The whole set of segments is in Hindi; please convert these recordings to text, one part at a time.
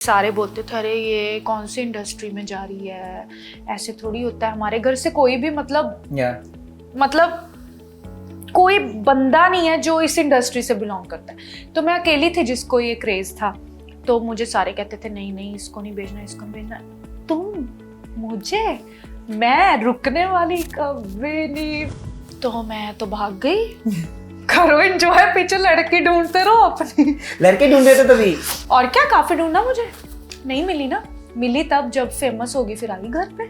सारे बोलते थे अरे ये कौन सी इंडस्ट्री में जा रही है, ऐसे थोड़ी होता है। हमारे घर से कोई भी मतलब कोई बंदा नहीं है जो इस इंडस्ट्री से बिलोंग करता है, तो मैं अकेली थी जिसको ये क्रेज था। तो मुझे सारे कहते थे नहीं नहीं इसको नहीं भेजना, इसको नहीं भेजना। तुम मुझे, मैं रुकने वाली कभी नहीं। तो मैं तो भाग गई। करो एंजॉय, पीछे लड़की ढूंढते रहो अपनी। लड़के ढूंढ रहे थे तभी? और क्या, काफी ढूंढना, मुझे नहीं मिली ना। मिली तब जब फेमस होगी, फिर आई घर पे।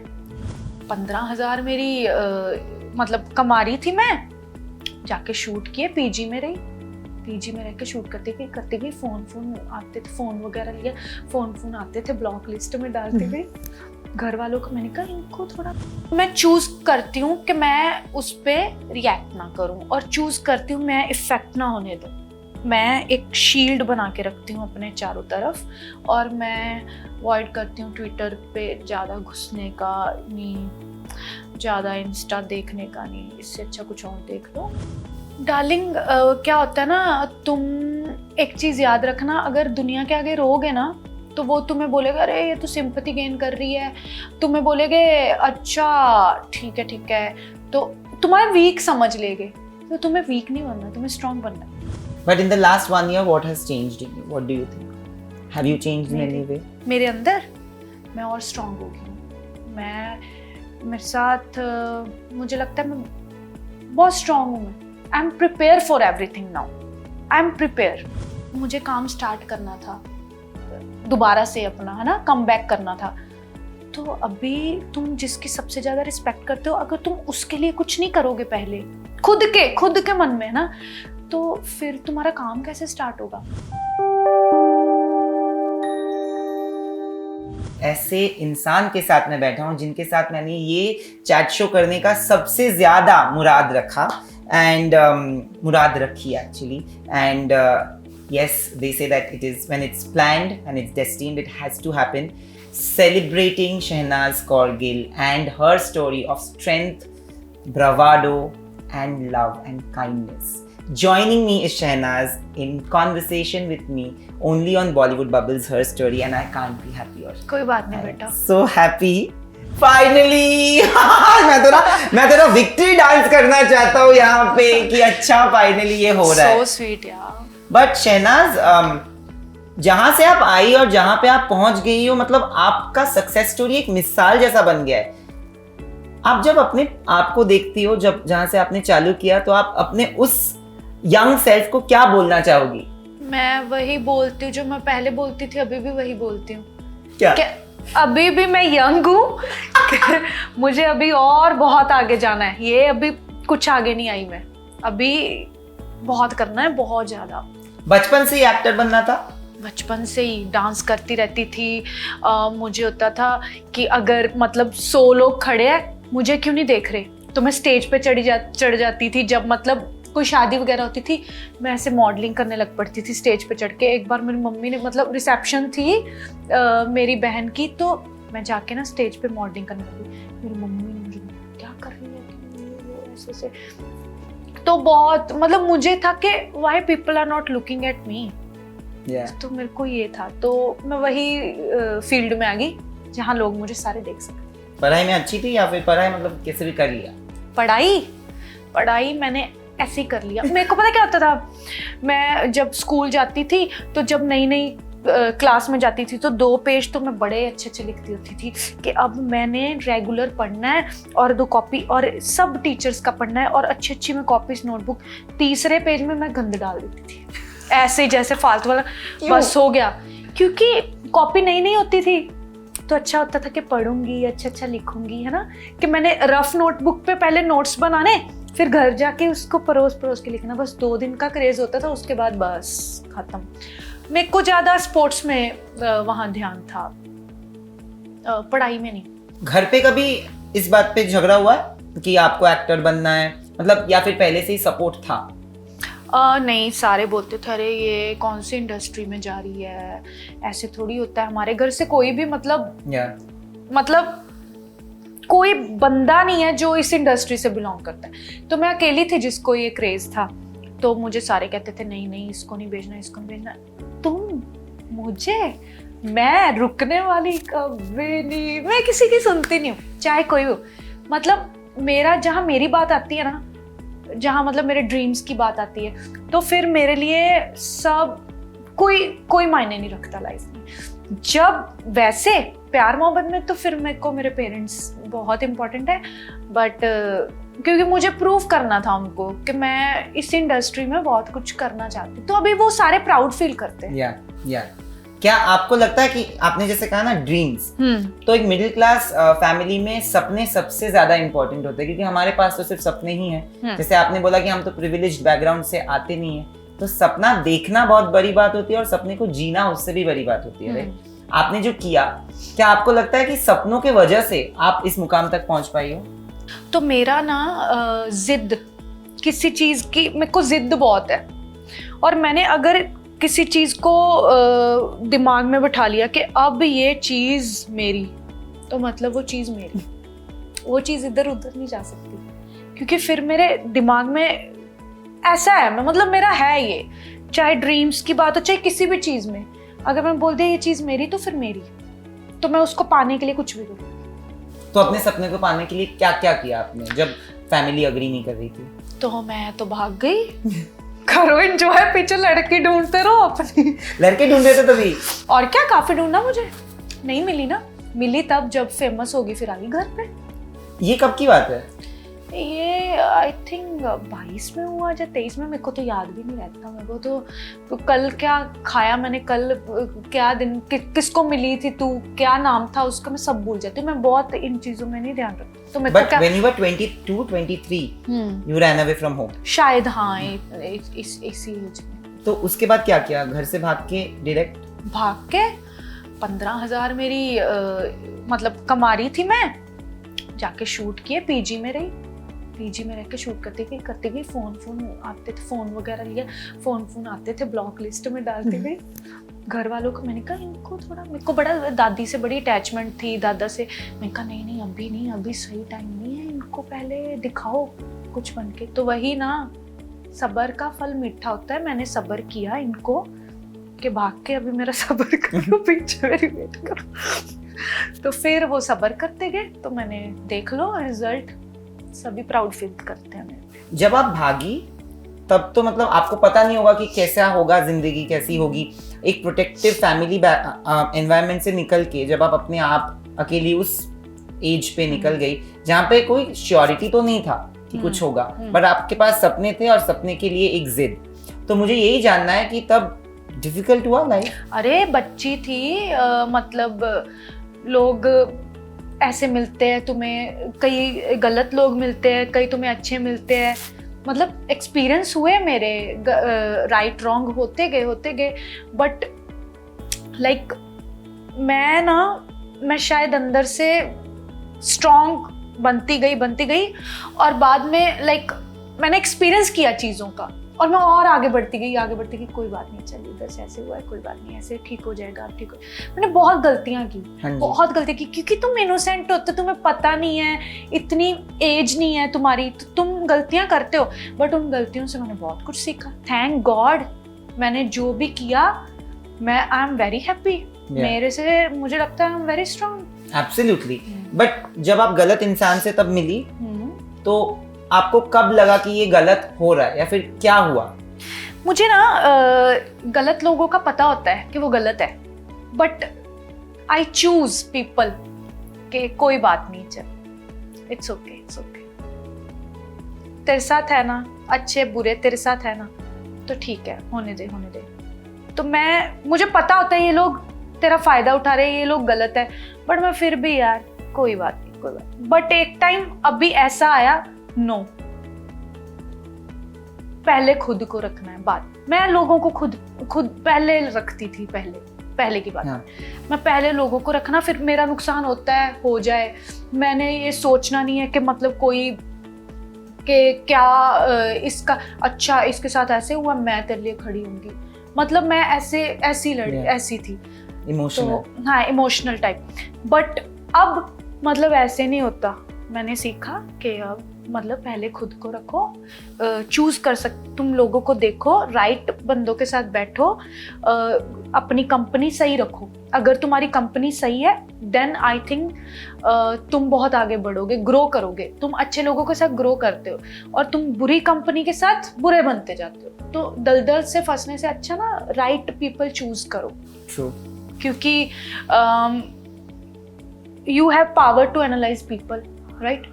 15,000 मेरी मतलब कमा रही थी मैं। जाके शूट किए, पीजी में रही, पीजी में रह के शूट करती गई। फोन आते थे, फोन वगैरह लिया, फोन आते थे, ब्लॉक लिस्ट में डालती गई। घर वालों को मैंने कहा इनको थोड़ा, मैं चूज करती हूँ कि मैं उस पर रिएक्ट ना करूँ, और चूज करती हूँ मैं इफेक्ट ना होने दूँ। मैं एक शील्ड बना के रखती हूँ अपने चारों तरफ, और मैं अवॉइड करती हूँ ट्विटर पे ज़्यादा घुसने का, नहीं ज़्यादा इंस्टा देखने का नहीं। इससे अच्छा कुछ और देख लो। डार्लिंग, क्या होता है ना, तुम एक चीज़ याद रखना, अगर दुनिया के आगे रोगे ना तो वो तुम्हें बोलेगा अरे ये तो सिंपैथी गेन कर रही है, तुम्हें बोलेगे अच्छा ठीक है, तो तुम्हारा वीक समझ लेगे। तो तुम्हें वीक नहीं बनना, तुम्हें स्ट्रॉन्ग बनना है। But in the last 1 year, what has changed in you? What do you think? Have you changed in any way? मेरे अंदर मैं और स्ट्रॉन्ग हो गई हूँ। मेरे साथ मुझे लगता है मैं बहुत स्ट्रॉन्ग हूँ। मैं आई am prepare for everything now. I am prepare. मुझे काम स्टार्ट करना था दोबारा से, अपना है ना कम बैक करना था। तो अभी तुम जिसकी सबसे ज़्यादा रिस्पेक्ट करते हो, अगर तुम उसके लिए कुछ नहीं करोगे पहले खुद के मन में ना, तो फिर तुम्हारा काम कैसे स्टार्ट होगा? ऐसे इंसान के साथ मैं बैठा हूँ जिनके साथ मैंने ये चैट शो करने का सबसे ज्यादा मुराद रखा, एंड मुराद रखी actually. And yes, they say that it is when it's planned and it's destined, it has to happen. Celebrating Shehnaz Kaur Gill and her story of strength, bravado and love and kindness. Joining me is Shehnaz in conversation with me only on Bollywood Bubbles, her story, and I can't be happier. कोई बात नहीं बेटा। So happy. Finally! मैं तो ना विक्ट्री डांस करना चाहता हूँ यहाँ पे कि अच्छा फाइनली ये हो रहा है। So sweet यार। बट शहनाज, जहां से आप आई और जहां पे आप पहुंच गई हो, मतलब आपका सक्सेस स्टोरी एक मिसाल जैसा बन गया है। आप जब अपने आप को देखती हो, जब जहां से आपने चालू किया, तो आप अपने उस यंग सेल्फ को क्या बोलना चाहोगी? मैं वही बोलती हूँ जो मैं पहले बोलती थी, अभी भी वही बोलती हूँ। क्या? अभी भी मैं यंग हूँ। मुझे अभी और बहुत आगे जाना है। ये अभी कुछ आगे नहीं आई मैं, अभी बहुत करना है, बहुत ज्यादा। बचपन से ही एक्टर बनना था? बचपन से ही डांस करती रहती थी। मुझे होता था कि अगर मतलब 100 लोग खड़े हैं, मुझे क्यों नहीं देख रहे, तो मैं स्टेज पे चढ़ जाती थी। जब मतलब कोई शादी वगैरह होती थी, मैं ऐसे मॉडलिंग करने लग पड़ती थी स्टेज पे चढ़ के। एक बार मेरी मम्मी ने, मतलब रिसेप्शन थी मेरी बहन की, तो मैं जाके ना स्टेज पे मॉडलिंग करने लगी। मेरी मम्मी ने मुझे क्या कर रही है ऐसे। तो बहुत मतलब मुझे था कि why people are not looking at me. तो मेरे को ये था, तो मैं वही फील्ड में आ गई जहाँ लोग मुझे सारे देख सकें। पढ़ाई में अच्छी थी या फिर पढ़ाई मतलब कैसे भी कर लिया? पढ़ाई मैंने ऐसे ही कर लिया। मेरे को पता क्या होता था, मैं जब स्कूल जाती थी, तो जब नई क्लास में जाती थी, तो 2 पेज तो मैं बड़े अच्छे लिखती होती थी कि अब मैंने रेगुलर पढ़ना है, और 2 कॉपी और सब टीचर्स का पढ़ना है, और अच्छी मैं कॉपीज नोटबुक। 3रे पेज में मैं गंद डाल देती थी, ऐसे जैसे फालतू वाला। बस हो गया, क्योंकि कॉपी नई होती थी, तो अच्छा होता था कि पढ़ूंगी, अच्छा लिखूंगी, है ना। कि मैंने रफ नोटबुक पे पहले नोट्स बनाने, फिर घर जाके उसको परोस के लिखना। बस 2 दिन का क्रेज होता था, उसके बाद बस खत्म। मेरे को ज्यादा स्पोर्ट्स में वहाँ ध्यान था, पढ़ाई में नहीं। घर पे कभी इस बात पे झगड़ा हुआ है कि आपको एक्टर बनना है, मतलब, या फिर पहले से ही सपोर्ट था? नहीं, सारे बोलते थे अरे ये कौन सी इंडस्ट्री में जा रही है, ऐसे थोड़ी होता है। हमारे घर से कोई भी मतलब कोई बंदा नहीं है जो इस इंडस्ट्री से बिलोंग करता है, तो मैं अकेली थी जिसको ये क्रेज था। तो मुझे सारे कहते थे नहीं नहीं इसको नहीं भेजना, इसको नहीं भेजना। तुम मुझे मैं रुकने वाली कभी नहीं, मैं किसी की सुनती नहीं हूँ, चाहे कोई हो। मतलब मेरा जहाँ मेरी बात आती है ना, जहाँ मतलब मेरे ड्रीम्स की बात आती है, तो फिर मेरे लिए सब कोई मायने नहीं रखता लाइफ में। जब वैसे प्यार मोहब्बत में तो फिर मेरे को मेरे पेरेंट्स बहुत इम्पोर्टेंट है, बट क्योंकि मुझे प्रूव करना था उनको कि मैं इस इंडस्ट्री में बहुत कुछ करना चाहती हूँ, तो अभी वो सारे प्राउड फील करते हैं। या क्या आपको लगता है कि आपने जैसे कहा ना ड्रीम्स, तो एक मिडिल क्लास फैमिली में सपने सबसे ज्यादा इंपॉर्टेंट होते हैं, क्योंकि हमारे पास तो सिर्फ सपने ही हैं। जैसे आपने बोला कि हम तो प्रिविलेज्ड बैकग्राउंड से आते नहीं है, तो सपना देखना बहुत बड़ी बात होती है और सपने को जीना उससे भी बड़ी बात होती है, राइट? आपने जो किया, क्या आपको लगता है कि सपनों के वजह से आप इस मुकाम तक पहुंच पाई हो? तो मेरा ना जिद, किसी चीज की मेरे को जिद बहुत है, और मैंने अगर किसी चीज को दिमाग में बिठा लिया कि अब ये चीज मेरी, तो मतलब वो चीज मेरी, वो चीज इधर उधर नहीं जा सकती, क्योंकि फिर मेरे दिमाग में ऐसा है, मैं मतलब मेरा है ये, चाहे ड्रीम्स की बात हो चाहे किसी भी चीज में, अगर मैं बोल दिया ये चीज मेरी तो फिर मेरी, तो मैं उसको पाने के लिए कुछ भी करूँ। तो अपने सपने को पाने के लिए क्या क्या किया आपने जब फैमिली अग्री नहीं कर रही थी? तो मैं तो भाग गई, करो एंजॉय, पीछे लड़की ढूंढते रहो अपनी। लड़के ढूंढे थे तभी? और क्या, काफी ढूंढा, मुझे नहीं मिली ना, मिली तब जब फेमस होगी फिर आई घर पे। ये कब की बात है? ये आई थिंक 22 में हुआ या 23 में, मेरे को तो याद भी नहीं रहता। मेरे को तो कल क्या खाया मैंने, कल क्या दिन किसको मिली थी तू, क्या नाम था उसका, मैं सब भूल जाती हूँ। मैं बहुत इन चीजों में नहीं ध्यान रखती। तो मेरे को क्या, when you were 22, 23, you ran away from home? शायद हाँ, इसी एज में। तो उसके बाद क्या किया? घर से भाग के डायरेक्ट? भाग के 15,000 मेरी मतलब कमा रही थी मैं, जाके शूट किए, पीजी में रही, पीजी में रह के शूट करती गई। फोन आते थे, फोन वगैरह लिया, फोन आते थे, ब्लॉक लिस्ट में डालती गई। घर वालों को मैंने कहा इनको थोड़ा, मेरे को बड़ा दादी से बड़ी अटैचमेंट थी, दादा से। मैंने कहा नहीं अभी नहीं, अभी सही टाइम नहीं है, इनको पहले दिखाओ कुछ बन के। तो वही ना, सब्र का फल मीठा होता है। मैंने सब्र किया इनको कि भाग के अभी मेरा सब्र करो, पीछे मेरी वेट करो। तो फिर वो सब्र करते गए, तो मैंने देख लो रिजल्ट, सभी प्राउड फील करते हैं मेरे। जब आप भागी तब तो मतलब आपको पता नहीं होगा कि कैसा होगा जिंदगी, कैसी होगी। एक प्रोटेक्टिव फैमिली एनवायरनमेंट से निकल के जब आप अपने आप अकेली उस एज पे निकल गई जहाँ पे कोई श्योरिटी तो नहीं था कि कुछ होगा, बट आपके पास सपने थे और सपने के लिए एक जिद। तो मुझे यही जानना है कि तब डिफिकल्ट हुआ लाइफ? अरे बच्ची थी, मतलब लोग ऐसे मिलते हैं तुम्हें, कई गलत लोग मिलते हैं, कई तुम्हें अच्छे मिलते हैं। मतलब एक्सपीरियंस हुए मेरे, राइट रॉन्ग होते गए, बट लाइक मैं शायद अंदर से स्ट्रॉन्ग बनती गई, और बाद में लाइक मैंने एक्सपीरियंस किया चीज़ों का, और मैं और आगे बढ़ती गई। कोई बात नहीं, चल इधर से ऐसे हुआ है, कोई बात नहीं, ऐसे ठीक हो जाएगा, ठीक हो। मैंने बहुत गलतियां की, क्योंकि तुम इनोसेंट होते, तुम्हें पता नहीं है, इतनी एज नहीं है तुम्हारी, तो तुम गलतियां करते हो। बट उन गलतियों से मैंने बहुत कुछ सीखा। थैंक गॉड, मैंने जो भी किया, आई एम वेरी हैप्पी। मेरे से मुझे लगता है I am very strong. Absolutely. But जब आप गलत इंसान से तब मिली, तो आपको कब लगा कि ये गलत हो रहा है, या फिर क्या हुआ? मुझे ना गलत लोगों का पता होता है कि वो गलत है, बट आई चूज पीपल के कोई बात नहीं, चल इट्स ओके, तेरे साथ है ना, अच्छे बुरे तेरे साथ है ना, तो ठीक है, होने दे। तो मुझे पता होता है ये लोग तेरा फायदा उठा रहे हैं, ये लोग गलत है, बट मैं फिर भी यार कोई बात नहीं। बट एक टाइम अभी ऐसा आया, नो, पहले खुद को रखना है बात। मैं लोगों को खुद पहले रखती थी, पहले की बात। मैं पहले लोगों को रखना, फिर मेरा नुकसान होता है, हो जाए। मैंने ये सोचना नहीं है कि मतलब कोई के क्या इसका अच्छा, इसके साथ ऐसे हुआ, मैं तेरे लिए खड़ी होंगी। मतलब मैं ऐसी थी इमोशनल, तो हाँ इमोशनल टाइप। बट अब मतलब ऐसे नहीं होता। मैंने सीखा कि अब मतलब पहले खुद को रखो, चूज कर तुम लोगों को देखो, राइट बंदों के साथ बैठो, अपनी कंपनी सही रखो, अगर तुम्हारी कंपनी सही है देन आई थिंक तुम बहुत आगे बढ़ोगे, ग्रो करोगे। तुम अच्छे लोगों के साथ ग्रो करते हो और तुम बुरी कंपनी के साथ बुरे बनते जाते हो। तो दलदल से फंसने से अच्छा ना राइट पीपल चूज करो। ट्रू। क्योंकि you have power to analyse people, right?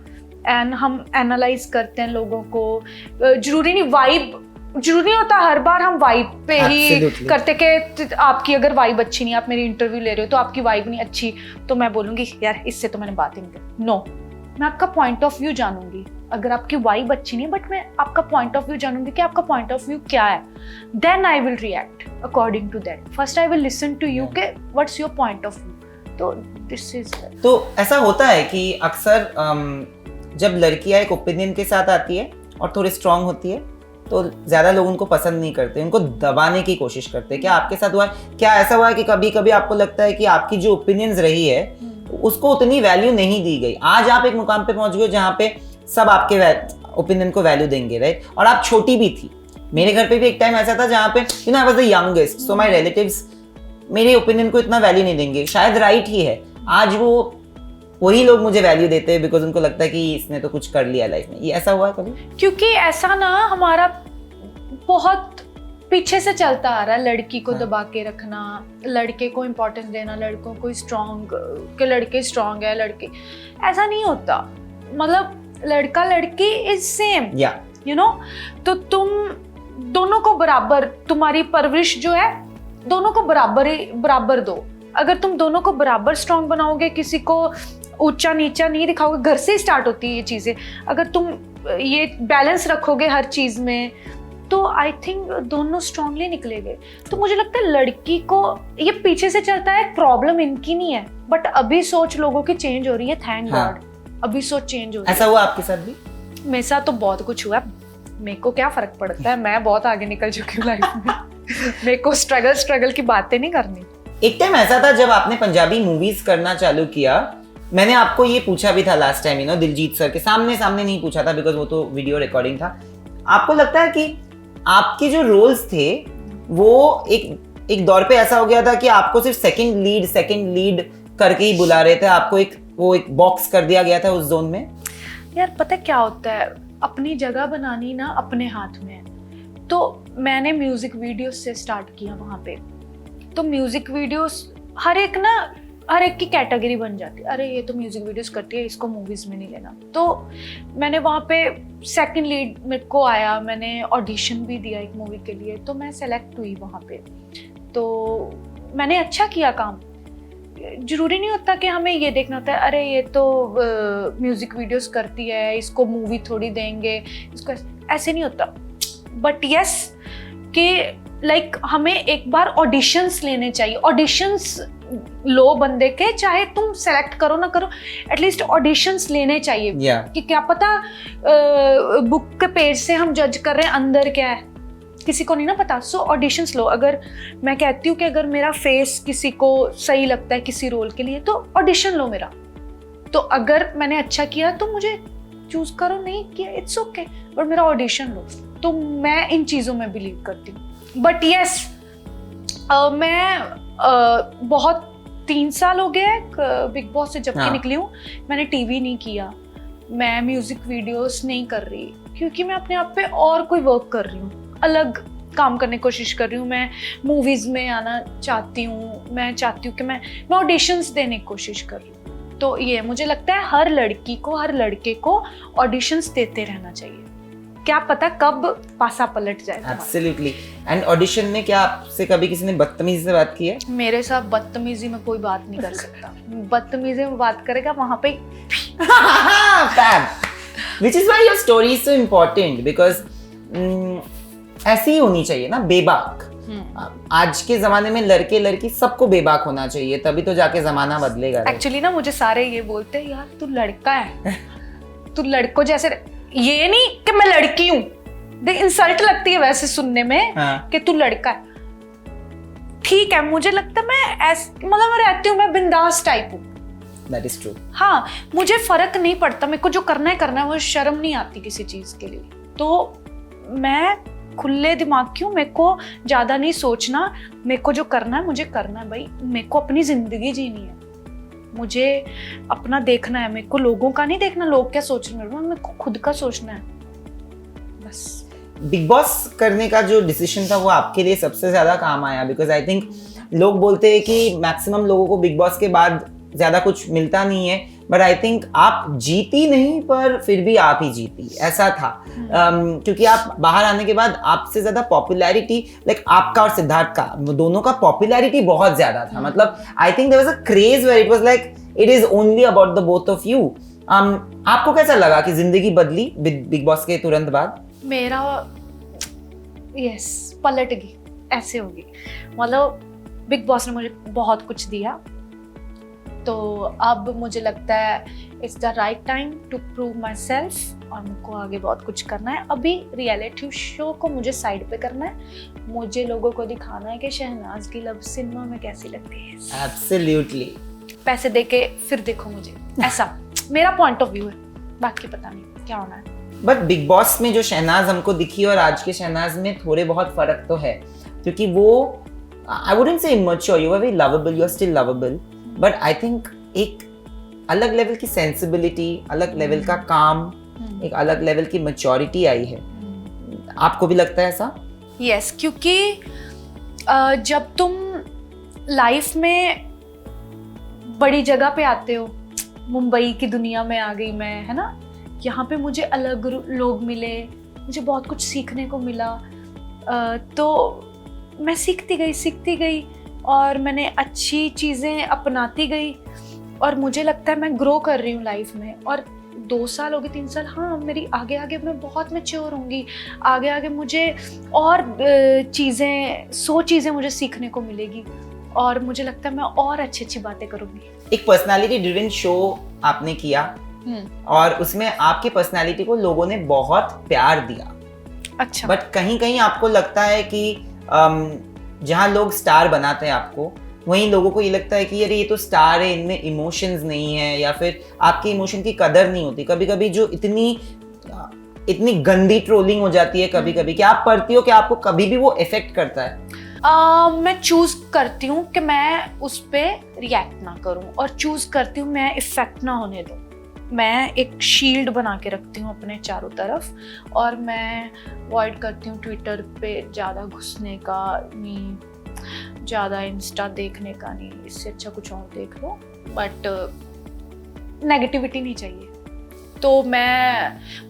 And हम एनालाइज करते हैं लोगों को। जरूरी नहीं वाइब, जरूरी नहीं होता हर बार हम वाइब पे ही करते कि आपकी अगर वाइब अच्छी नहीं, आप मेरी इंटरव्यू ले रहे हो तो आपकी वाइब नहीं अच्छी तो मैं बोलूंगी यार इससे तो मैंने बात ही नहीं की। नो, मैं आपका पॉइंट ऑफ व्यू जानूंगी। अगर आपकी वाइब अच्छी नहीं है बट मैं आपका पॉइंट ऑफ व्यू जानूंगी कि आपका पॉइंट ऑफ व्यू क्या है, then I will react according to that. First I will listen to you के what's your point of view. तो दिस इज, तो ऐसा होता है कि अक्सर जब लड़कियां एक ओपिनियन के साथ आती है और थोड़ी स्ट्रांग होती है तो ज्यादा लोग उनको पसंद नहीं करते, उनको दबाने की कोशिश करते हैं। क्या आपके साथ हुआ है? क्या ऐसा हुआ है कि कभी कभी आपको लगता है कि आपकी जो ओपिनियंस रही है उसको उतनी वैल्यू नहीं दी गई? आज आप एक मुकाम पे पहुंच गए जहाँ पे सब आपके ओपिनियन को वैल्यू देंगे, राइट? और आप छोटी भी थी। मेरे घर पे भी एक टाइम ऐसा था जहाँ पे I was the youngest, so my relatives मेरे ओपिनियन को इतना वैल्यू नहीं देंगे। शायद राइट ही है। आज वही लोग मुझे वैल्यू देते हैं बिकॉज उनको लगता है कि इसने तो कुछ कर लिया लाइफ में। ये ऐसा हुआ है कभी? क्योंकि ऐसा ना हमारा बहुत पीछे से चलता आ रहा है, लड़की को दबा के रखना, लड़के को इम्पोर्टेंस देना, लड़कों को स्ट्रॉन्ग के लड़के स्ट्रॉन्ग है, लड़के ऐसा नहीं होता। मतलब लड़का लड़की इज सेम, यू नो। तो तुम दोनों को बराबर, तुम्हारी परवरिश जो है दोनों को बराबर दो। अगर तुम दोनों को बराबर स्ट्रॉन्ग बनाओगे, किसी को ऊंचा नीचा नहीं दिखाओगे, घर से ही स्टार्ट होती है ये चीजें। अगर तुम ये बैलेंस रखोगे हर चीज में तो आई थिंक दोनों स्ट्रांगली निकलेंगे। तो मुझे लगता है लड़की को ये पीछे से चलता है, प्रॉब्लम इनकी नहीं है, बट अभी सोच लोगों की चेंज हो रही है, थैंक गॉड। अभी सोच चेंज हो रही है। ऐसा हुआ आपके साथ भी? मेरे साथ तो बहुत कुछ हुआ। मेरे को क्या फर्क पड़ता है, मैं बहुत आगे निकल चुकी हूँ लाइफ में। मेरे को स्ट्रगल की बातें नहीं करनी। एक टाइम ऐसा था जब आपने पंजाबी मूवीज करना चालू किया, मैंने आपको ये पूछा भी था लास्ट टाइम, दिलजीत सर के सामने नहीं पूछा था बिकॉज वो तो वीडियो रिकॉर्डिंग था। आपको लगता है कि आपके जो रोल्स थे वो एक दौर पे ऐसा हो गया था कि आपको सिर्फ सेकंड लीड करके ही बुला रहे थे, आपको एक बॉक्स कर दिया गया था उस जोन में? यार पता क्या होता है, अपनी जगह बनानी ना अपने हाथ में है। तो मैंने म्यूजिक वीडियोस से स्टार्ट किया वहाँ पे। तो म्यूजिक वीडियोस हर एक की कैटेगरी बन जाती है। अरे ये तो म्यूजिक वीडियोस करती है, इसको मूवीज में नहीं लेना। तो मैंने वहाँ पे सेकंड लीड मेरे को आया, मैंने ऑडिशन भी दिया एक मूवी के लिए, तो मैं सेलेक्ट हुई वहाँ पे। तो मैंने अच्छा किया काम। जरूरी नहीं होता कि हमें ये देखना होता है अरे ये तो म्यूजिक वीडियोस करती है, इसको मूवी थोड़ी देंगे, इसको ऐसे नहीं होता। बट यस कि लाइक हमें एक बार ऑडिशंस लेने चाहिए। ऑडिशंस लो बंदे के, चाहे तुम सेलेक्ट करो ना करो, एटलीस्ट ऑडिशंस लेने चाहिए। कि क्या पता बुक के पेज से हम जज कर रहे हैं अंदर क्या है, किसी को नहीं ना पता। सो ऑडिशंस लो। अगर मैं कहती हूँ कि अगर मेरा फेस किसी को सही लगता है किसी रोल के लिए तो ऑडिशन लो मेरा। तो अगर मैंने अच्छा किया तो मुझे चूज करो, नहीं किया इट्स ओके, बट मेरा ऑडिशन लो। तो मैं इन चीज़ों में बिलीव करती हूँ। बट यस मैं बहुत 3 साल हो गए बिग बॉस से जब की निकली हूँ, मैंने टीवी नहीं किया, मैं म्यूजिक वीडियोस नहीं कर रही, क्योंकि मैं अपने आप पे और कोई वर्क कर रही हूँ, अलग काम करने की कोशिश कर रही हूँ। मैं मूवीज में आना चाहती हूँ, मैं चाहती हूँ कि मैं ऑडिशंस देने की कोशिश कर रही हूँ। तो ये मुझे लगता है हर लड़की को, हर लड़के को ऑडिशंस देते रहना चाहिए। क्या पता कब पासा पलट जाए। एब्सोल्युटली। एंड ऑडिशन में क्या आपसे कभी किसी ने बदतमीजी से बात की है? मेरे साथ बदतमीजी में कोई बात नहीं कर सकता। बदतमीजी में बात करेगा वहां पे which is why your story is so important because ऐसी ही होनी चाहिए ना, बेबाक। आज के जमाने में लड़के लड़की सबको बेबाक होना चाहिए, तभी तो जाके जमाना बदलेगा। एक्चुअली ना मुझे सारे ये बोलते हैं यार तू लड़का है, तू लड़कों जैसे। ये नहीं कि मैं लड़की हूँ, इंसल्ट लगती है वैसे सुनने में कि तू लड़का है। ठीक है, मुझे लगता है मैं मतलब मैं रहती हूँ, मैं बिंदास टाइप हूँ। That is true. हाँ, मुझे फर्क नहीं पड़ता, मेरे को जो करना है वो शर्म नहीं आती किसी चीज के लिए। तो मैं खुले दिमाग की हूँ, मेरे को ज़्यादा नहीं सोचना, मेरे को जो करना है मुझे करना है भाई, मेरे को अपनी ज़िंदगी जीनी है, मुझे अपना देखना है, मेरे को लोगों का नहीं देखना, लोग क्या सोच रहे हैं, मेरे को खुद का सोचना है बस। बिग बॉस करने का जो डिसीजन था वो आपके लिए सबसे ज़्यादा काम आया, बिकॉज आई थिंक लोग बोलते हैं कि मैक्सिमम लोगों को बिग बॉस के बाद ज़्यादा कुछ मिलता नहीं है, बट आई थिंक आप जीती नहीं पर फिर भी आप ही जीती, ऐसा था। क्योंकि आप बाहर आने के बाद आपसे ज़्यादा पॉपुलैरिटी, लाइक आपका और सिद्धार्थ का, दोनों का पॉपुलैरिटी बहुत ज़्यादा था। मतलब I think there was a craze where it was like it is only about the both of you. आपको कैसा लगा कि जिंदगी बदली बिग बॉस के तुरंत बाद? मेरा यस पलट गई, ऐसे होगी। मतलब बिग बॉस ने मुझे बहुत कुछ दिया, तो अब मुझे लगता है it's the right time to prove my myself मुझको आगे बहुत कुछ करना है। अभी रियलिटी शो को मुझे साइड पे करना है, मुझे लोगों को दिखाना है कि शहनाज गिल सिनेमा में कैसी लगती है। एब्सोल्युटली। पैसे देके फिर देखो मुझे, ऐसा मेरा पॉइंट ऑफ व्यू है, बाकी पता नहीं क्या होना है। बट बिग बॉस में जो शहनाज हमको दिखी और आज के शहनाज में थोड़े बहुत फर्क तो है, क्योंकि वो I wouldn't say immature, you are very lovable, you are still lovable, but I think एक अलग लेवल की सेंसिबिलिटी, अलग लेवल का काम, एक अलग लेवल की मैच्योरिटी आई है। आपको भी लगता है ऐसा? यस, क्योंकि जब तुम लाइफ में बड़ी जगह पे आते हो, मुंबई की दुनिया में आ गई मैं, है ना, यहाँ पे मुझे अलग लोग मिले, मुझे बहुत कुछ सीखने को मिला, तो मैं सीखती गई और मैंने अच्छी चीज़ें अपनाती गई, और मुझे लगता है मैं ग्रो कर रही हूँ लाइफ में। और 2 साल हो गए, 3 साल, हाँ मेरी आगे मैं बहुत मैच्योर होंगी, आगे मुझे और चीज़ें 100 चीज़ें मुझे सीखने को मिलेगी, और मुझे लगता है मैं और अच्छी बातें करूँगी। एक पर्सनालिटी ड्रिवन शो आपने किया, और उसमें आपकी पर्सनालिटी को लोगों ने बहुत प्यार दिया। अच्छा। बट कहीं आपको लगता है कि जहाँ लोग स्टार बनाते हैं आपको, वहीं लोगों को ये लगता है कि यार ये तो स्टार है, इनमें इमोशंस नहीं है, या फिर आपके इमोशन की कदर नहीं होती। कभी जो इतनी गंदी ट्रोलिंग हो जाती है कभी क्या आप पढ़ती हो, कि आपको कभी भी वो इफेक्ट करता है? मैं चूज करती हूँ कि मैं उस पर रिएक्ट ना करूँ, और चूज करती हूँ मैं इफेक्ट ना होने दूँ। मैं एक शील्ड बना के रखती हूँ अपने चारों तरफ, और मैं अवॉइड करती हूँ ट्विटर पे ज़्यादा घुसने का, नहीं ज़्यादा इंस्टा देखने का, नहीं, इससे अच्छा कुछ और देख लो, बट नेगेटिविटी नहीं चाहिए। तो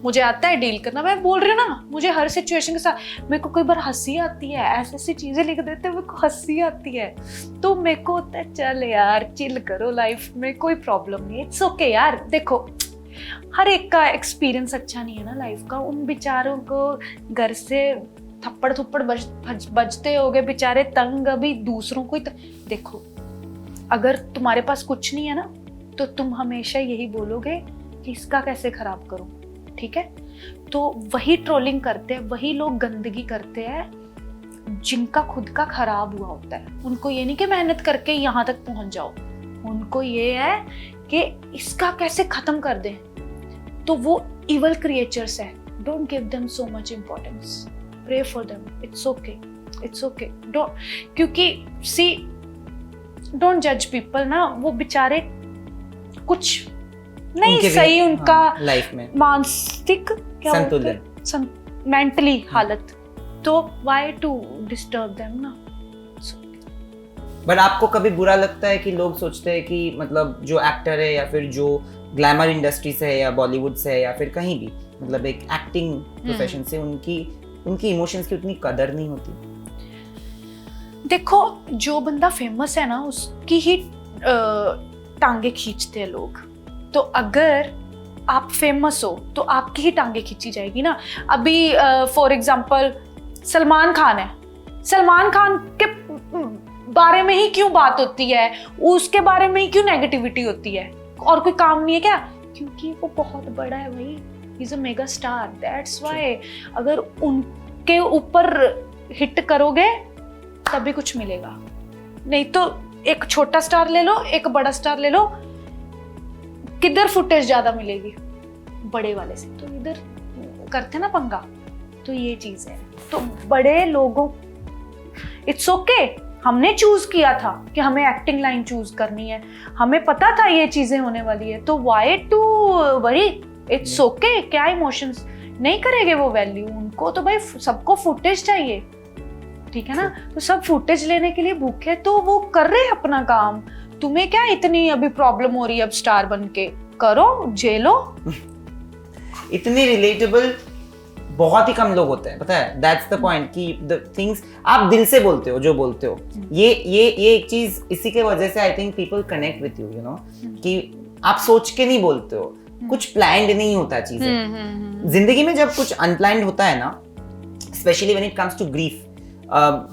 मुझे आता है डील करना, मैं बोल रही हूँ ना, मुझे हर सिचुएशन के साथ, मेरे को कई बार हंसी आती है, ऐसी चीज़ें लिख देते हैं, मेरे को हंसी आती है, तो मेरे को होता है चल यार चिल करो, लाइफ में कोई प्रॉब्लम नहीं है, इट्स ओके यार। देखो हर एक का एक्सपीरियंस अच्छा नहीं है ना लाइफ का, उन बेचारों को घर से थप्पड़ बजते हो गए बेचारे तंग, अभी दूसरों को ही देखो, अगर तुम्हारे पास कुछ नहीं है ना, तो तुम हमेशा यही बोलोगे कि इसका कैसे खराब करूं, ठीक है? तो वही ट्रोलिंग करते हैं, वही लोग गंदगी करते हैं जिनका खुद का खराब हुआ होता है। उनको ये नहीं कि मेहनत करके यहाँ तक पहुंच जाओ, उनको ये है कि इसका कैसे खत्म कर दें। तो वो इवल क्रिएचर्स है, don't give them so much importance, pray for them, it's okay, don't, क्योंकि सी डोंट जज पीपल ना, वो बेचारे कुछ नहीं सही, उनका लाइफ में मानसिक क्या संतुलन, मेंटली हालत, तो व्हाई टू डिस्टर्ब देम ना। बट आपको कभी बुरा लगता है कि लोग सोचते हैं कि मतलब जो एक्टर है, या फिर जो ग्लैमर इंडस्ट्री से है, या बॉलीवुड से है, या फिर कहीं भी, मतलब एक एक्टिंग प्रोफेशन से, उनकी इमोशंस की उतनी कदर नहीं होती? देखो जो बंदा फेमस है ना, उसकी ही टांगे खींचते हैं लोग। तो अगर आप फेमस हो तो आपकी ही टांगे खींची जाएगी ना। अभी फॉर एग्जांपल सलमान खान है, सलमान खान के बारे में ही क्यों बात होती है, उसके बारे में ही क्यों नेगेटिविटी होती है, और कोई काम नहीं है क्या? क्योंकि वो बहुत बड़ा है भाई, he is a mega star, that's why. अगर उनके ऊपर हिट करोगे तभी कुछ मिलेगा, नहीं तो एक छोटा स्टार ले लो, एक बड़ा स्टार ले लो, किधर फुटेज ज्यादा मिलेगी? बड़े वाले से। तो इधर करते ना पंगा, तो ये चीज है। तो बड़े लोगों, इट्स ओके, हमने चूज किया था कि हमें एक्टिंग लाइन चूज करनी है, हमें पता था ये चीजें होने वाली है, तो why to worry, it's okay. क्या इमोशंस नहीं करेंगे वो वैल्यू, उनको तो भाई सबको फुटेज चाहिए, ठीक है ना, तो सब फुटेज लेने के लिए भूखे, तो वो कर रहे हैं अपना काम। तुम्हें क्या इतनी अभी प्रॉब्लम हो रही है अब स्टार बन के, करो, झेलो। इतने रिलेटेबल बहुत ही कम लोग होते हैं, पता है, दैट्स द पॉइंट कि द थिंग्स आप दिल से बोलते हो जो बोलते हो, ये एक चीज, इसी के वजह से I think people connect with you, you know, कि आप सोच के नहीं बोलते हो, कुछ प्लान्ड नहीं होता चीजें। जिंदगी में जब कुछ अनप्लान्ड होता है ना, specially when it comes to grief,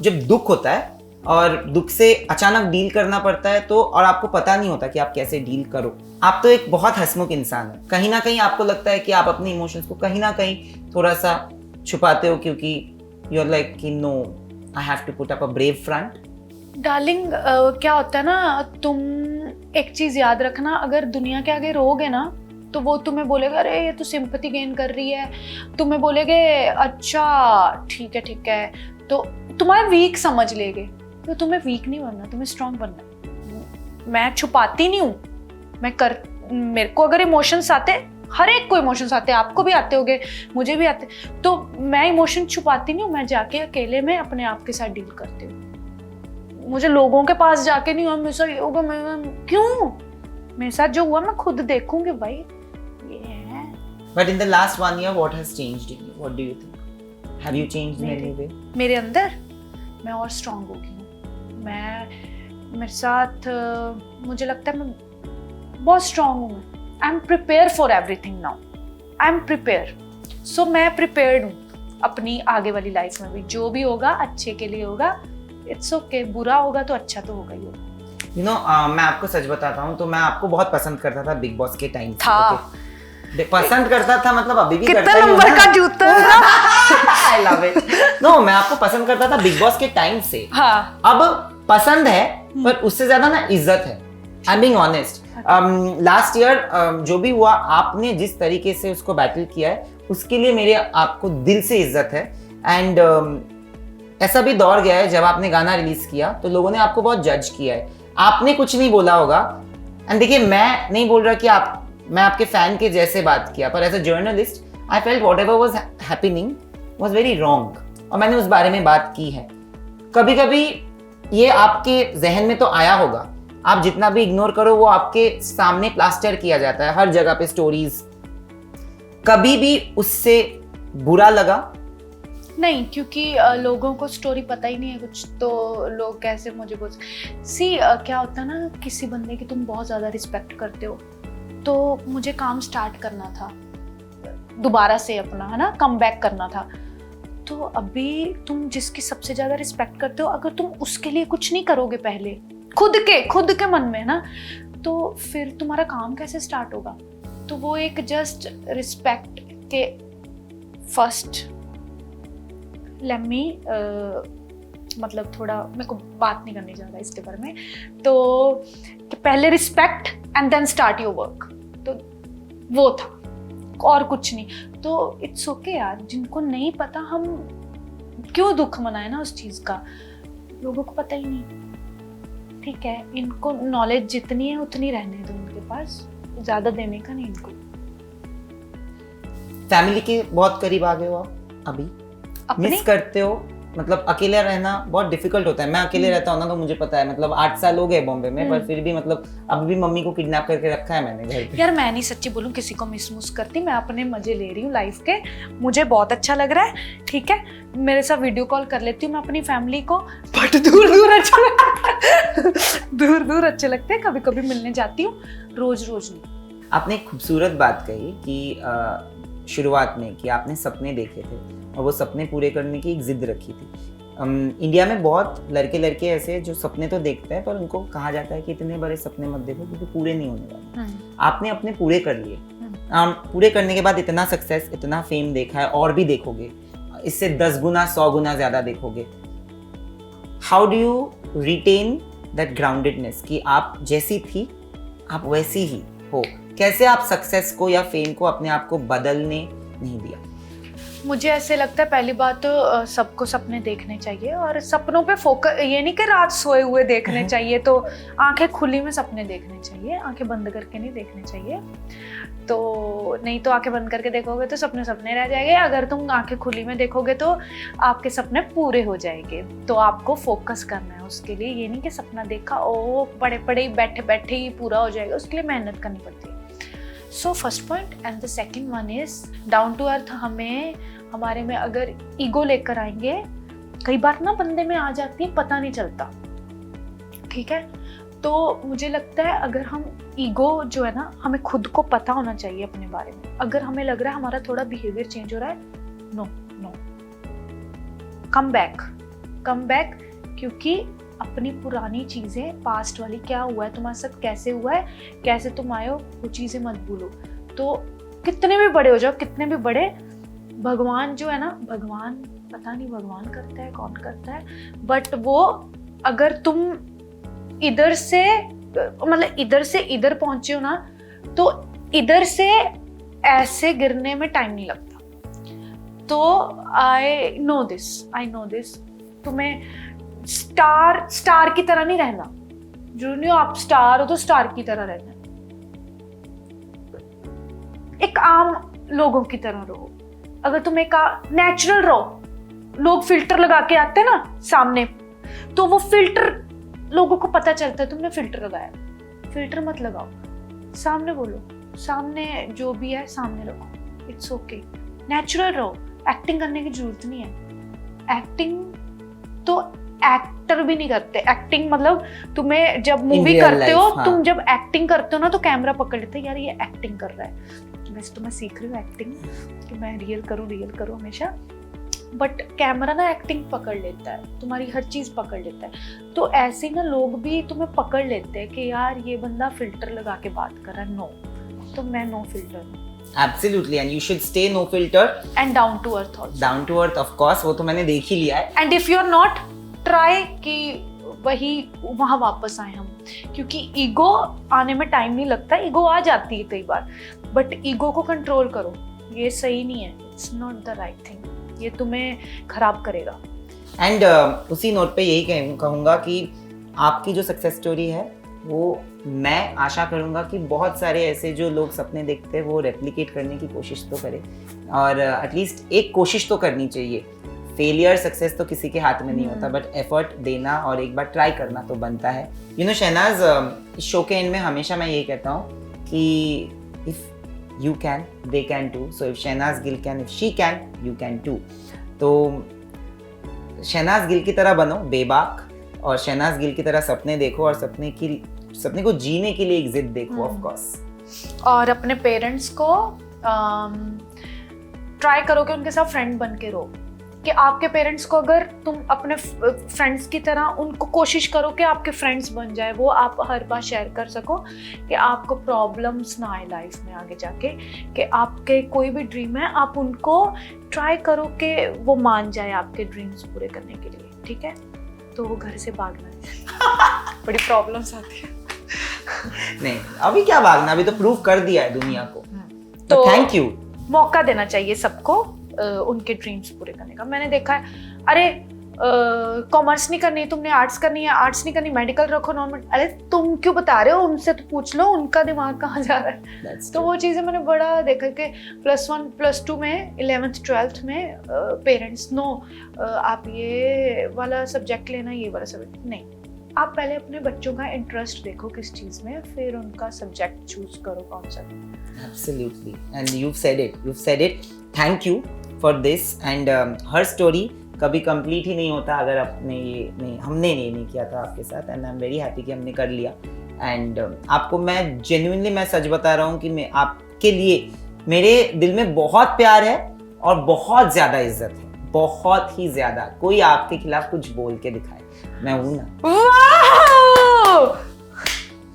जब दुख होता है और दुख से अचानक डील करना पड़ता है, तो और आपको पता नहीं होता कि आप कैसे डील करो। आप तो एक बहुत हंसमुख इंसान है, कहीं ना कहीं आपको लगता है कि आप अपने इमोशंस को कहीं ना कहीं थोड़ा सा छुपाते हो, क्योंकि यू आर लाइक कि no, I have to put up a brave front. Darling, क्या होता है ना, तुम एक चीज याद रखना, अगर दुनिया के आगे रोगे ना, तो वो तुम्हें बोलेगा अरे ये तो सिंपैथी गेन कर रही है, तुम्हें बोलेगे अच्छा ठीक है, तो तुम्हारा वीक समझ लेगे। तो तुम्हें वीक नहीं बनना, तुम्हें स्ट्रांग बनना है। मैं छुपाती नहीं हूँ, मेरे को अगर इमोशंस आते, हर एक को इमोशंस आते, आपको भी आते होंगे, मुझे भी आते, तो मैं इमोशन छुपाती नहीं हूँ, मैं जाके अकेले में अपने आप के साथ डील करती हूँ। मुझे लोगों के पास जाके नहीं हुआ, मेरे साथ ये होगा, क्यों, मेरे साथ जो हुआ मैं खुद देखूंगी भाई, ये है। But in the last 1 year, what has changed in you? What do you think? Have you changed in any way? मेरे अंदर मैं और स्ट्रांग हो गई हूँ। मेरे साथ मुझे लगता है मैं बहुत स्ट्रांग हूँ। I am prepare for everything now, I am prepare, so मैं प्रिपेयर्ड हूँ अपनी आगे वाली लाइफ में भी, जो भी होगा अच्छे के लिए होगा, इट्स ओके, बुरा होगा तो अच्छा तो होगा ही होगा। You know, मैं आपको सच बताता हूँ, तो मैं आपको बहुत पसंद करता था बिग बॉस के टाइम था। पसंद करता था, मतलब अभी भी करता हूं। कितना नंबर का जूता I love it. No, मैं आपको पसंद करता था बिग बॉस के टाइम से। हाँ। अब पसंद है, पर उससे ज्यादा ना इज्जत है। I'm being honest. Last year जो भी हुआ, आपने जिस तरीके से उसको बैटल किया है, उसके लिए मेरे आपको दिल से इज्जत है। एंड ऐसा भी दौर गया है जब आपने गाना रिलीज किया तो लोगों ने आपको बहुत जज किया है, आपने कुछ नहीं बोला होगा। एंड देखिए, मैं नहीं बोल रहा कि मैं आपके फैन के जैसे बात किया, पर as a journalist I felt whatever was happening was very wrong, और मैंने उस बारे में बात की है। कभी कभी ये आपके जहन में तो आया होगा, आप जितना भी इग्नोर करो वो आपके सामने प्लास्टर किया जाता है हर जगह पे स्टोरीज। कभी भी उससे बुरा लगा? नहीं, क्योंकि लोगों को स्टोरी पता ही नहीं है कुछ, तो लोग कैसे मुझे बोल क्या होता है ना, किसी बंदे की तुम बहुत ज़्यादा रिस्पेक्ट करते हो, तो मुझे काम स्टार्ट करना था दोबारा से अपना, है ना, कम बैक करना था। तो अभी तुम जिसकी सबसे ज़्यादा रिस्पेक्ट करते हो, अगर तुम उसके लिए कुछ नहीं करोगे पहले खुद के मन में ना, तो फिर तुम्हारा काम कैसे स्टार्ट होगा? तो वो एक जस्ट रिस्पेक्ट के फर्स्ट लेमी मतलब थोड़ा मेरे को बात नहीं करने जा रहा इसके बारे में, तो पहले respect and then start your work, तो वो था और कुछ नहीं। तो इट्स ओके यार, जिनको नहीं पता हम क्यों दुख मनाए ना उस चीज़ का, लोगों को पता ही नहीं, ठीक है, इनको नॉलेज जितनी है उतनी रहने दो उनके पास, ज़्यादा देने का नहीं इनको। फैमिली के बहुत करीब आ गए हो आप अभी? मिस करते हो? मतलब अकेले रहना बहुत डिफिकल्ट होता है। मैं अकेले रहता हूँ ना, तो मुझे पता है, मतलब 8 साल हो गए बॉम्बे में, पर फिर भी मतलब अभी भी मम्मी को किडनैप करके रखा है मैंने घर पे। यार मैं नहीं, सच्ची बोलूं, किसी को मिस करती, मैं अपने मजे ले रही हूँ लाइफ के, मुझे बहुत अच्छा लग रहा है, ठीक है, मेरे साथ वीडियो कॉल कर लेती हूँ मैं अपनी फैमिली को, बट दूर अच्छा दूर अच्छे लगते हैं, कभी कभी मिलने जाती हूँ, रोज नहीं। आपने एक खूबसूरत बात कही कि शुरुआत में कि आपने सपने देखे थे और वो सपने पूरे करने की एक जिद रखी थी। इंडिया में बहुत लड़के ऐसे जो सपने तो देखते हैं, पर उनको कहा जाता है कि इतने बड़े सपने मत देखो क्योंकि पूरे नहीं होने वाले। आपने अपने पूरे कर लिए। पूरे करने के बाद इतना सक्सेस, इतना फेम देखा है, और भी देखोगे, इससे 10 गुना 100 गुना ज्यादा देखोगे। How do you retain that groundedness कि आप जैसी थी आप वैसी ही हो? कैसे आप सक्सेस को या फेम को अपने आप को बदलने नहीं दिया? मुझे ऐसे लगता है पहली बात तो सबको सपने देखने चाहिए, और सपनों पे फोकस, ये नहीं कि रात सोए हुए देखने चाहिए, तो आंखें खुली में सपने देखने चाहिए, आंखें बंद करके नहीं देखने चाहिए। तो नहीं तो आंखें बंद करके देखोगे तो सपने सपने रह जाएंगे, अगर तुम आंखें खुली में देखोगे तो आपके सपने पूरे हो जाएंगे। तो आपको फोकस करना है उसके लिए, ये नहीं कि सपना देखा ओ पड़े पड़े ही बैठे बैठे ही पूरा हो जाएगा, उसके लिए मेहनत करनी पड़ती है। So first point. And the second one is down to earth. हमें हमारे में अगर ईगो लेकर आएंगे, कई बार ना बंदे में आ जाती है, पता नहीं चलता, ठीक है। तो मुझे लगता है अगर हम ईगो जो है ना, हमें खुद को पता होना चाहिए अपने बारे में। अगर हमें लग रहा है हमारा थोड़ा बिहेवियर चेंज हो रहा है, नो नो, कम बैक, क्योंकि अपनी पुरानी चीजें, पास्ट वाली, क्या हुआ है तुम्हारे साथ, कैसे हुआ है, कैसे तुम आए हो, वो चीजें मत भूलो। तो कितने भी बड़े हो जाओ, कितने भी बड़े, भगवान जो है ना, भगवान पता नहीं भगवान करता है कौन करता है, बट वो अगर तुम इधर से मतलब इधर से इधर पहुंचे हो ना, तो इधर से ऐसे गिरने में टाइम नहीं लगता। तो आई नो दिस, तुम्हें स्टार की तरह नहीं रहना, जरूरी नहीं हो आप स्टार हो तो स्टार की तरह रहना, एक आम लोगों की तरह रहो। अगर तुम एक नेचुरल रहो, लोग फिल्टर लगा के आते हैं ना सामने, तो वो फिल्टर लोगों को पता चलता है तुमने फिल्टर लगाया। फिल्टर मत लगाओ, सामने बोलो, सामने जो भी है सामने रखो, इट्स ओके। नेचुरल रहो, एक्टिंग करने की जरूरत नहीं है। एक्टिंग तो एक्टर भी नहीं करते। एक्टिंग मतलब तुम्हें जब मूवी करते हो, तुम जब एक्टिंग करते हो ना, तो कैमरा पकड़ लेते हैं, यार ये एक्टिंग कर रहा है। वैसे तो मैं सीख रही हूँ एक्टिंग कि मैं रियल करूँ हमेशा, बट कैमरा ना एक्टिंग पकड़ लेता है, तुम्हारी हर चीज पकड़ लेता है। तो ऐसे ना लोग भी तुम्हें पकड़ लेते हैं कि यार ये बंदा फिल्टर लगा के बात कर रहा है। नो, तो मैं no filter. Absolutely, and you should stay no filter and down to earth also. Down to earth, of course, वो तो मैंने देख ही लिया है। And if you're not, try कि वही वहाँ वापस आए हम, क्योंकि ईगो आने में टाइम नहीं लगता, ईगो आ जाती है कई बार, बट ईगो को कंट्रोल करो, ये सही नहीं है, it's not the right thing, ये तुम्हें खराब करेगा। एंड उसी नोट पे यही कहूँगा कि आपकी जो सक्सेस स्टोरी है वो मैं आशा करूँगा कि बहुत सारे ऐसे जो लोग सपने देखते हैं वो रेप्लिकेट करने की कोशिश तो करें, और एटलीस्ट एक कोशिश तो करनी चाहिए। फेलियर सक्सेस तो किसी के हाथ में नहीं होता, बट एफर्ट देना और एक बार ट्राई करना तो बनता है। यू नो शहनाज, इस शो के एंड में हमेशा मैं यही कहता हूँ कि if you can they can too, so if Shehnaaz Gill can, if she can you can too. तो शहनाज गिल की तरह बनो बेबाक, और शहनाज गिल की तरह सपने देखो, और सपने को जीने के लिए एक जिद देखो, ऑफ कोर्स। और अपने पेरेंट्स को ट्राई करो कि उनके साथ फ्रेंड बन के रहो, कि आपके पेरेंट्स को अगर तुम अपने फ्रेंड्स की तरह, उनको कोशिश करो कि आपके फ्रेंड्स बन जाए, वो आप हर बार शेयर कर सको, कि आपको प्रॉब्लम्स ना आए लाइफ में आगे जाके, कि आपके कोई भी ड्रीम है आप उनको ट्राई करो कि वो मान जाए आपके ड्रीम्स पूरे करने के लिए, ठीक है। तो वो घर से भागना है बड़ी प्रॉब्लम्स आती है। नहीं, अभी क्या भागना, अभी तो प्रूव कर दिया है दुनिया को। तो थैंक यू। मौका देना चाहिए सबको उनके ड्रीम्स पूरे करने का। मैंने देखा है, अरे कॉमर्स नहीं करनी, तुमने आर्ट्स करनी है, आर्ट्स नहीं करनी, मेडिकल रखो, नॉन। अरे तुम क्यों बता रहे हो, उनसे तो पूछ लो उनका दिमाग कहाँ जा रहा है। तो वो चीज़ें मैंने बड़ा देखा कि +1 +2 में, 11th 12th में पेरेंट्स नो आप ये वाला सब्जेक्ट लेना, ये वाला सब्जेक्ट नहीं। आप पहले अपने बच्चों का इंटरेस्ट देखो किस चीज़ में, फिर उनका सब्जेक्ट चूज करो कौन सा। Absolutely, and you've said it. Thank you for this. And her story कभी कंप्लीट ही नहीं होता अगर हमने ये नहीं किया था आपके साथ, and I am very happy कि हमने कर लिया। एंड आपको मैं जेन्युइनली मैं सच बता रहा हूँ कि मैं आपके लिए, मेरे दिल में बहुत प्यार है और बहुत ज़्यादा इज्जत है, बहुत ही ज़्यादा। कोई आपके खिलाफ कुछ बोल के दिखाए, मैं हूँ ना।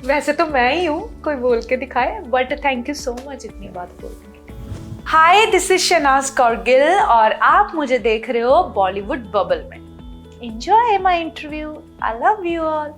वैसे तो मैं ही हूँ, कोई बोल के दिखाए, but thank you so much इतनी बात बोलने के लिए। हाय, दिस इज शहनाज कौरगिल और आप मुझे देख रहे हो बॉलीवुड बबल में। Enjoy my interview. I love you all.